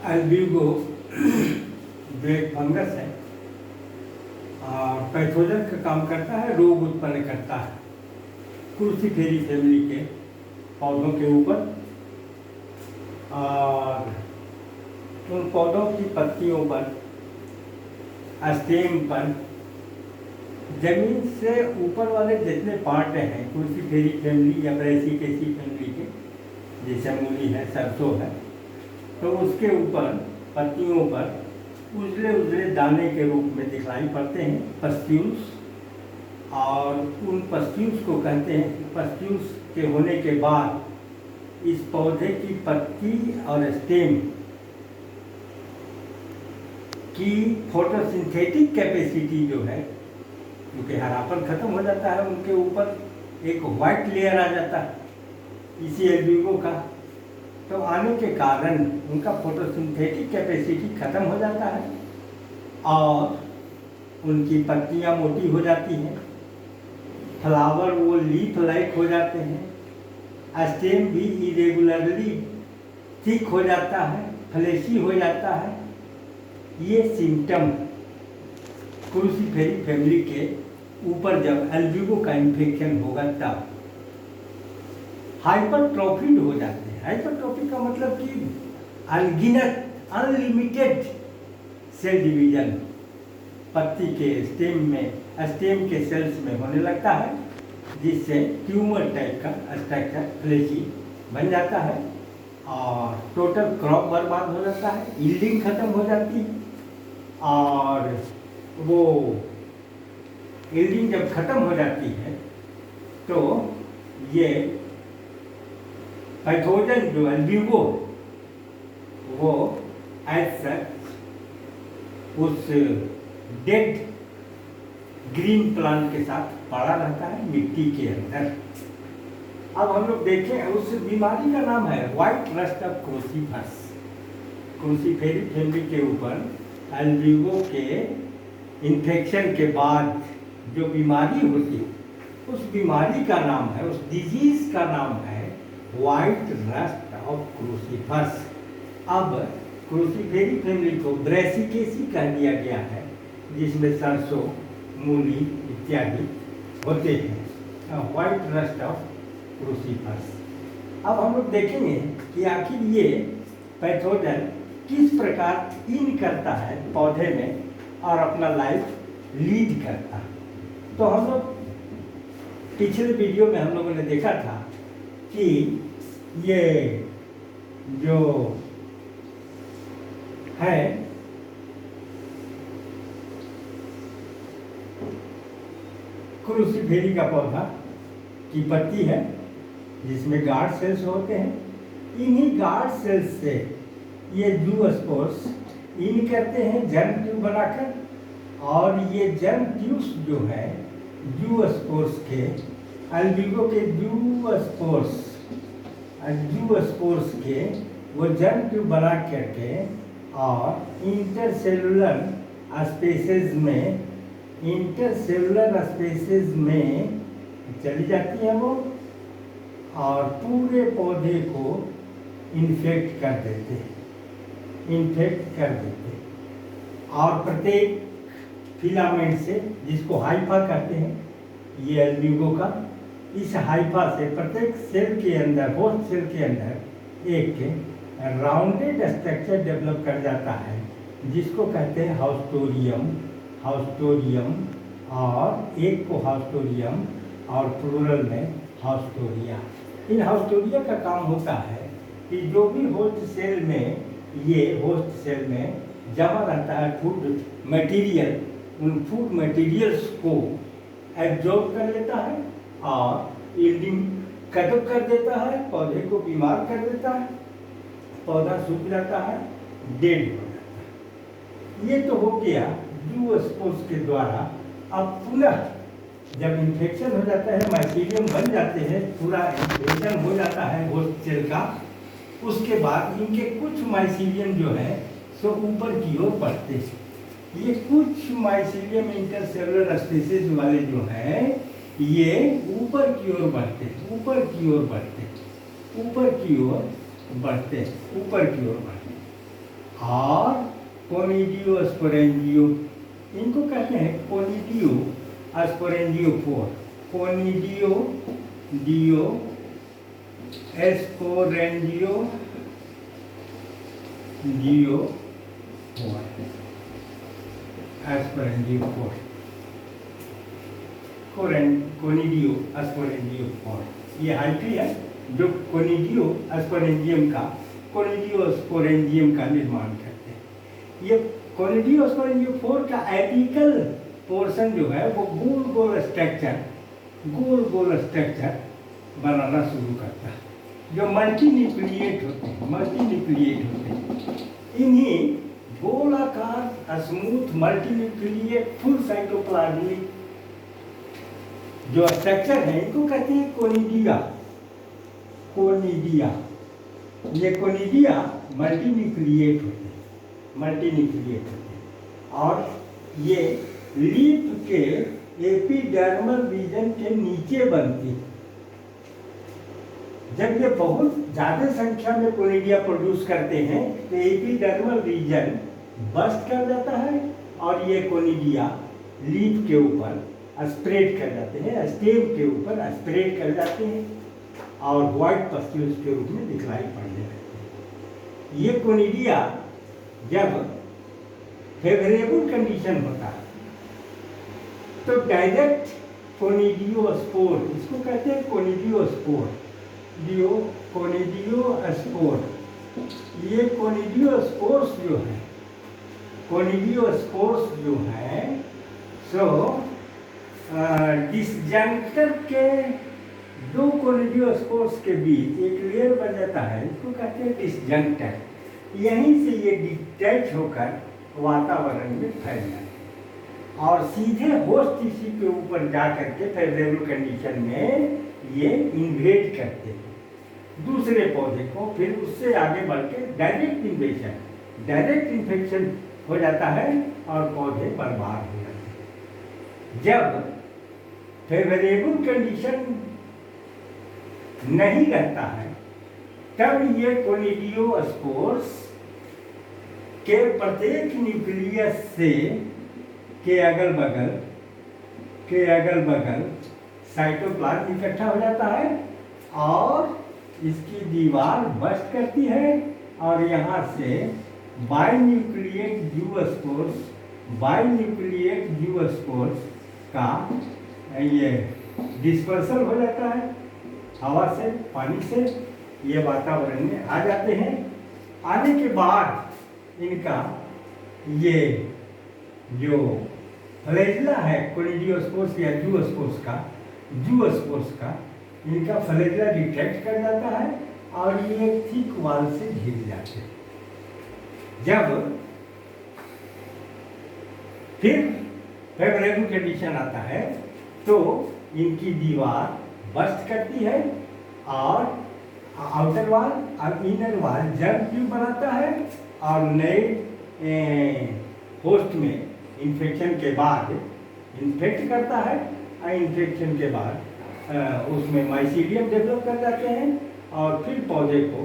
Albugo जो एक fungus है और पैथोजन का काम करता है, रोग उत्पन्न करता है क्रूसीफेरी फैमिली के पौधों के ऊपर। और उन पौधों की पत्तियों पर, स्टेम पर, जमीन से ऊपर वाले जितने पार्ट हैं क्रूसीफेरी फैमिली या ब्रैसिकेसी फैमिली के, जैसे मूली है, सरसों है, तो उसके ऊपर पत्तियों पर उजले उजले दाने के रूप में दिखलाई पड़ते हैं, पस्ट्यूल्स। और उन पस्ट्यूल्स को कहते हैं, पस्ट्यूल्स के होने के बाद इस पौधे की पत्ती और स्टेम की फोटोसिंथेटिक कैपेसिटी जो है, क्योंकि हरापन खत्म हो जाता है, उनके ऊपर एक वाइट लेयर आ जाता है इसी एल्ब्यूगो का। तो आने के कारण उनका फोटोसिंथेटिक कैपेसिटी खत्म हो जाता है और उनकी पत्तियां मोटी हो जाती हैं, फ्लावर वो लीफ लाइक हो जाते हैं, स्टेम भी इरेगुलरली थिक हो जाता है, फ्लेशी हो जाता है। ये सिम्टम क्रूसीफेरी फैमिली के ऊपर जब एल्ब्यूगो का इन्फेक्शन होगा तब हाइपरट्रोफिड हो जाते हैं। हाइपरट्रोफी का मतलब कि अनगिनत, अनलिमिटेड सेल डिवीजन पत्ती के स्टेम में, स्टेम के सेल्स में होने लगता है, जिससे ट्यूमर टाइप का स्ट्रक्चर फ्लेशी बन जाता है और टोटल क्रॉप बर्बाद हो जाता है, यील्डिंग खत्म हो जाती है। और वो यील्डिंग जब खत्म हो जाती है तो ये पैथोजन जो एल्ब्यूगो वो एज सच उस डेड ग्रीन प्लांट के साथ पड़ा रहता है मिट्टी के अंदर। अब हम लोग देखें, उस बीमारी का नाम है white rust of cruciferous. Cruciferae family के ऊपर एल्ब्यूगो के इन्फेक्शन के बाद जो बीमारी होती है, उस बीमारी का नाम है, उस डिजीज का नाम है व्हाइट रस्ट ऑफ क्रूसीफरस। अब क्रूसीफेरी फैमिली को ब्रैसिकेसी कह दिया गया है, जिसमें सरसों, मूली इत्यादि होते हैं, व्हाइट रस्ट ऑफ क्रूसीफरस। अब हम लोग देखेंगे कि आखिर ये पैथोजन किस प्रकार इन करता है पौधे में और अपना लाइफ लीड करता है। तो हम लोग पिछले वीडियो में हम लोगों ने देखा था कि ये जो है क्रूसीफेरी का पौधा की पत्ती है, जिसमें गार्ड सेल्स होते हैं। इन्हीं गार्ड सेल्स से ये जूस्पोर्स इन करते हैं जर्म ट्यूब बनाकर, और ये जर्म ट्यूब्स जो है जूस्पोर्स के, एल्ब्यूगो के जूस्पोर्स के वो जर्म ट्यूब बना करके और इंटरसेलुलर स्पेसेस में चली जाती है वो, और पूरे पौधे को इन्फेक्ट कर देते हैं, और प्रत्येक फिलामेंट से, जिसको हाइफा कहते हैं ये एल्ब्यूगो का, इस हाइफा से प्रत्येक सेल के अंदर, होस्ट सेल के अंदर एक राउंडेड स्ट्रक्चर डेवलप कर जाता है, जिसको कहते हैं हाउस्टोरियम, और एक को हाउस्टोरियम और प्लूरल में हाउस्टोरिया। इन हाउस्टोरिया का काम होता है कि जो भी होस्ट सेल में जमा रहता है फूड मटेरियल, उन फूड मटेरियल्स को एब्जॉर्ब कर लेता है और यील्डिंग खत्म कर देता है, पौधे को बीमार कर देता है, पौधा सूख जाता है, डेड हो जाता है। ये तो हो गया जूस्पोर्स के द्वारा। अब पुनः जब इन्फेक्शन हो जाता है, माइसीलियम बन जाते हैं, पूरा इन्फेक्शन हो जाता है होस्ट सेल का, उसके बाद इनके कुछ माइसीलियम जो है सो ऊपर की ओर बढ़ते हैं। ये कुछ माइसीलियम इंटरसेलुलर स्पेसीज वाले जो हैं ये ऊपर की ओर बढ़ते हैं, ऊपर की ओर बढ़ते हैं, ऊपर की ओर बढ़ते हैं, ऊपर की ओर बढ़ते हैं। और कोनिडियोस्पोरेंजियो, इनको कहते हैं कोनिडियो स्पोरेंजियोफोर, कोनिडियो डियो एस्पोरेंजियो एस्पोरेंजियोफोर, कोनिडियो एस्पोरेंजियोफोर, ये हाइफी है जो कोनिडियो एस्पोरेंजियम का निर्माण करते हैं। ये कोनिडियो एस्पोरेंजियोफोर का एपिकल पोर्शन जो है वो गोल गोल स्ट्रक्चर बनाना शुरू करता है, जो मल्टीन्यूक्लिएट होते हैं। इन्हीं गोलाकार स्मूथ मल्टीन्यूक्लिएट फुल साइटोप्लाज्मिक जो स्ट्रक्चर है इनको कहते हैं कोनिडिया। ये कोनिडिया मल्टीन्यूक्लिएट होते हैं और ये लीफ के एपिडर्मल रीजन के नीचे बनती है। जब ये बहुत ज्यादा संख्या में कोनिडिया प्रोड्यूस करते हैं तो एपिडर्मल रीजन बस्ट कर जाता है और ये कोनिडिया लीफ के ऊपर स्प्रेड कर जाते हैं, स्टेम के ऊपर स्प्रेड कर जाते हैं और व्हाइट पस्ट्यूल्स के रूप में दिखलाई पड़ने लगते हैं। ये कोनिडिया जब फेवरेबल कंडीशन होता है तो डायरेक्ट कोनिडियोस्पोर, इसको कहते हैं कोनिडियोस्पोर। ये कोनिडियोस्पोर्स जो है सो डिसजंक्टर के दो कोनिडियोस्पोर्स के बीच एक लेयर बन जाता है, इसको कहते हैं डिसजंक्टर। यहीं से ये डिटैच होकर वातावरण में फैल जाते हैं और सीधे होस्ट टिश्यू के ऊपर जा करके फेवरेबल कंडीशन में ये इन्वेड करते हैं दूसरे पौधे को, फिर उससे आगे बढ़ के डायरेक्ट इन्फेक्शन हो जाता है और पौधे बर्बाद हो जाते हैं। जब फेवरेबल कंडीशन नहीं रहता है तब ये कोनिडियोस्पोर्स के प्रत्येक न्यूक्लियस से के अगल बगल साइटोप्लाज्म इकट्ठा हो जाता है और इसकी दीवार बस्ट करती है और यहाँ से बाइन्यूक्लिएट ज़ूस्पोर्स का ये डिस्पर्सल हो जाता है हवा से, पानी से, ये वातावरण में आ जाते हैं। आने के बाद इनका ये जो फ्लैजिला है कोनिडियोस्पोर्स या ज़ूस्पोर्स का इनका फ्लैजिला डिटेक्ट कर जाता है और ये थिक वाल से घिर जाते हैं। जब फिर फेवरेबल कंडीशन आता है तो इनकी दीवार बस्ट करती है और आउटर वाल और इनर वाल जंग ट्यूब बनाता है और नए होस्ट में इन्फेक्शन के बाद इन्फेक्ट करता है और इन्फेक्शन के बाद उसमें माइसीडियम डेवलप कर जाते हैं और फिर पौधे को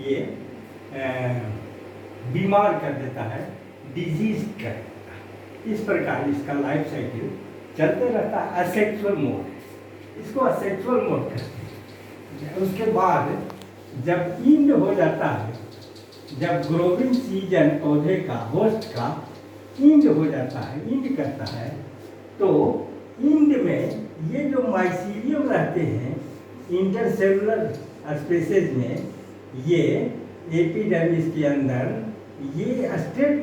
ये बीमार कर देता है, डिजीज कर देता है। इस प्रकार इसका लाइफ साइकिल चलते रहता है। असेक्सुअल मोड, इसको असेक्सुअल मोड कहते हैं। उसके बाद जब इंड हो जाता है, जब ग्रोविंग सीजन पौधे का होस्ट का इंड हो जाता है, इंड करता है, तो इंड में ये जो माइसीडियम रहते हैं इंटरसेलुलर स्पेसेस में, ये एपिडर्मिस के अंदर ये स्टेप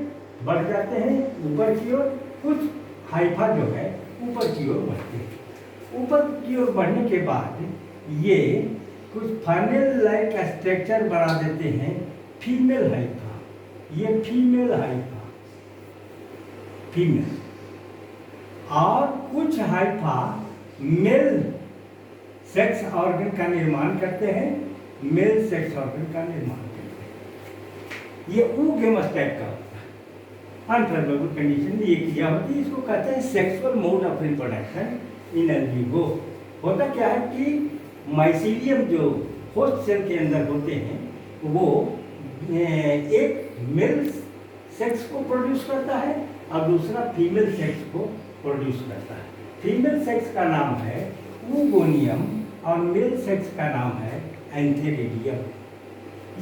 बढ़ जाते हैं ऊपर की ओर। कुछ हाइफा जो है ऊपर की ओर बढ़ते हैं। ऊपर की ओर बढ़ने के बाद ये कुछ फनेल लाइक स्ट्रक्चर बना देते हैं, फीमेल हाइफा। ये फीमेल और कुछ हाइफा मेल सेक्स ऑर्गन का निर्माण करते हैं, ये ऊगेमस टाइप का होता है। अनफेवरेबल कंडीशन में ये क्रिया होती है, इसको कहते हैं sexual mode of reproduction in Albugo. होता क्या है कि माइसीडियम जो होस्ट सेल के अंदर होते हैं वो एक मेल सेक्स को प्रोड्यूस करता है और दूसरा फीमेल सेक्स को प्रोड्यूस करता है। फीमेल सेक्स का नाम है ऊगोनियम और मेल सेक्स का नाम है एंथेरिडियम।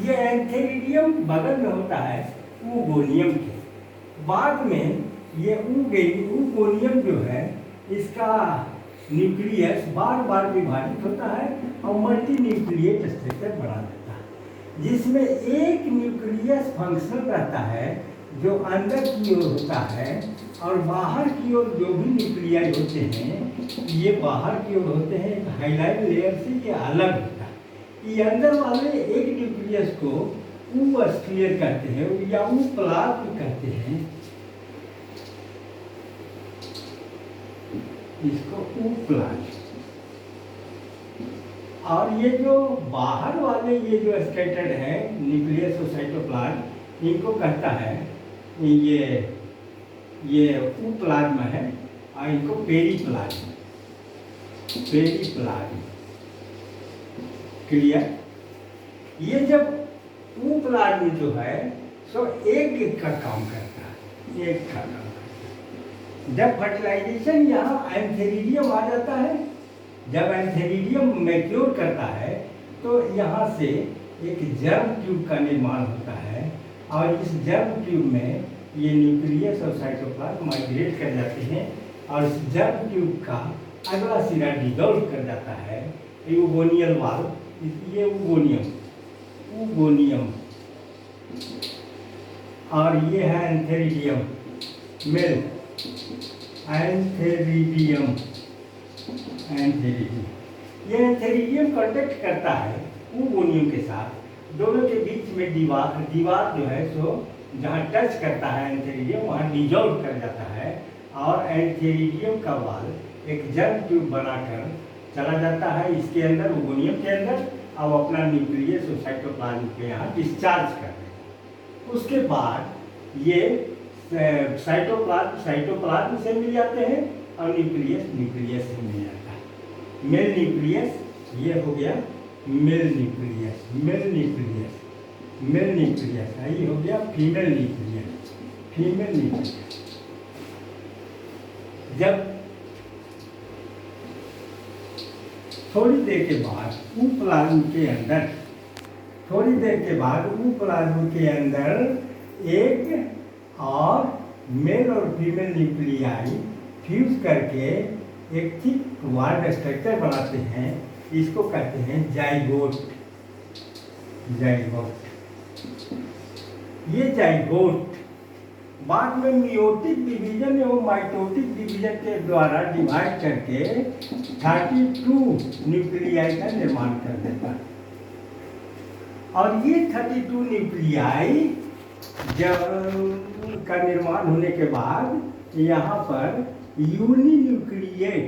ये एंथेरिडियम बगल में होता है ऊगोनियम के। बाद में ये ऊगोनियम जो है इसका न्यूक्लियस बार बार विभाजित होता है और मल्टी न्यूक्लिएट स्ट्रक्चर बना देता है, जिसमें एक न्यूक्लियस फंक्शन रहता है जो अंदर की ओर होता है और बाहर की ओर जो भी न्यूक्लियाई होते हैं ये बाहर की ओर होते हैं। एक हाइलाइट लेयर से ये अलग होता है। ये अंदर वाले एक न्यूक्लियस को ऊस्फीयर कहते हैं या ऊप्लाज्म कहते हैं, इसको ऊप्लाज्म। और ये जो बाहर वाले ये जो स्कैटर्ड है न्यूक्लियस और साइटोप्लाज्म, इनको कहता है ये ऊप्लाज्म है और इनको पेरिप्लाज्म क्लियर। ये जब ऊप्लाज्म जो है सो एक का काम करता है, एक का काम करता है। जब फर्टिलाइजेशन यहाँ एंथेरिडियम आ जाता है, जब एंथेरिडियम मैच्योर करता है तो यहाँ से एक जर्म ट्यूब का निर्माण होता है और इस जर्म ट्यूब में ये न्यूक्लियस और साइटोप्लाज्म माइग्रेट कर जाते हैं और इस जर्म ट्यूब का अगला सिरा डिसॉल्व कर जाता है यूगोनियल वाल। ये ऊगोनियम और ये है एंथेरिडियम मेल एंथेरिडियम। ये एंथेरिडियम कांटेक्ट करता है ऊगोनियम के साथ। दोनों के बीच में दीवार जो है सो जहाँ टच करता है एंथेरिडियम वहाँ डिसॉल्व कर जाता है और एंथेरिडियम का वाल एक जर्म ट्यूब बनाकर चला जाता है इसके अंदर, ऊगोनियम के अंदर, और अपना न्यूक्लियस और साइटोप्लाज्म के यहाँ डिस्चार्ज कर देगा। उसके बाद ये साइटोप्लाज्म से मिल जाते हैं और न्यूक्लियस से मिल जाता है। मेल न्यूक्लियस ये हो गया मेल न्यूक्लियस। ये हो गया फीमेल न्यूक्लियस। जब थोड़ी देर के बाद ऊप्लाज्म के अंदर एक और मेल और फीमेल न्यूक्लियाई फ्यूज करके एक थिक वार्ड स्ट्रक्चर बनाते हैं। इसको कहते हैं जाइगोट। ये जाइगोट बाद में मियोटिक डिवीजन एवं माइटोटिक डिवीजन के द्वारा डिवाइड करके 32 न्यूक्लियाई का निर्माण कर देता है। और ये 32 न्यूक्लियाई जब का निर्माण होने के बाद यहाँ पर यूनिन्यूक्लिएट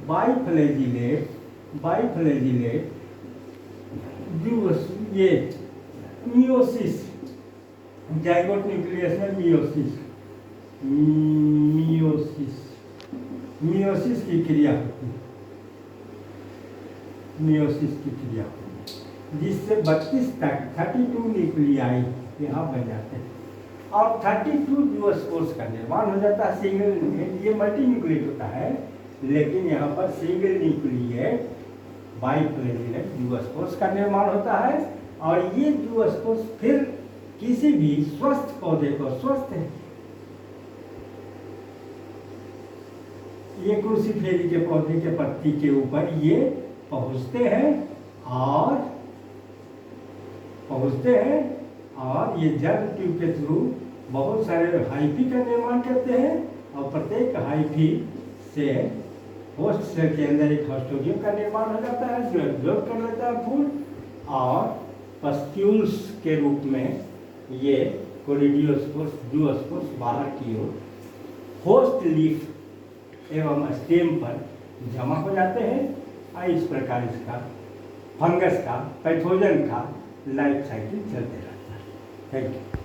बाइफ्लैजिलेट ये मियोसिस, जाइगोट न्यूक्लियस में मियोसिस की क्रिया होती है, जिससे 32 तक 32 न्यूक्लियाई यहाँ बन जाते हैं और 32 ड्यूओस्पोर्स का निर्माण हो जाता है। सिंगल, ये मल्टी न्यूक्लिएट होता है लेकिन यहाँ पर सिंगल न्यूक्लिएट बाइफ्लैजिलेट ड्यूओस्पोर्स का निर्माण होता है और ये ड्यूओस्पोर्स फिर किसी भी स्वस्थ पौधे को, स्वस्थ है ये क्रूसीफेरी के पौधे के पत्ती के ऊपर ये पहुँचते हैं और ये जर्म ट्यूब के थ्रू बहुत सारे हाइफी का निर्माण करते हैं और प्रत्येक हाइफी से होस्ट सेल के अंदर एक होस्टोडियम का निर्माण हो जाता है जो एब्जॉर्ब कर लेता है फूड और पस्क्यूल्स के रूप में ये कोलिडियोस्पोर्स बाहर की ओर होस्ट लीफ एवं स्टेम पर जमा हो जाते हैं और इस प्रकार इसका फंगस का पैथोजन का लाइफ साइकिल चलते रहता है। Thank you.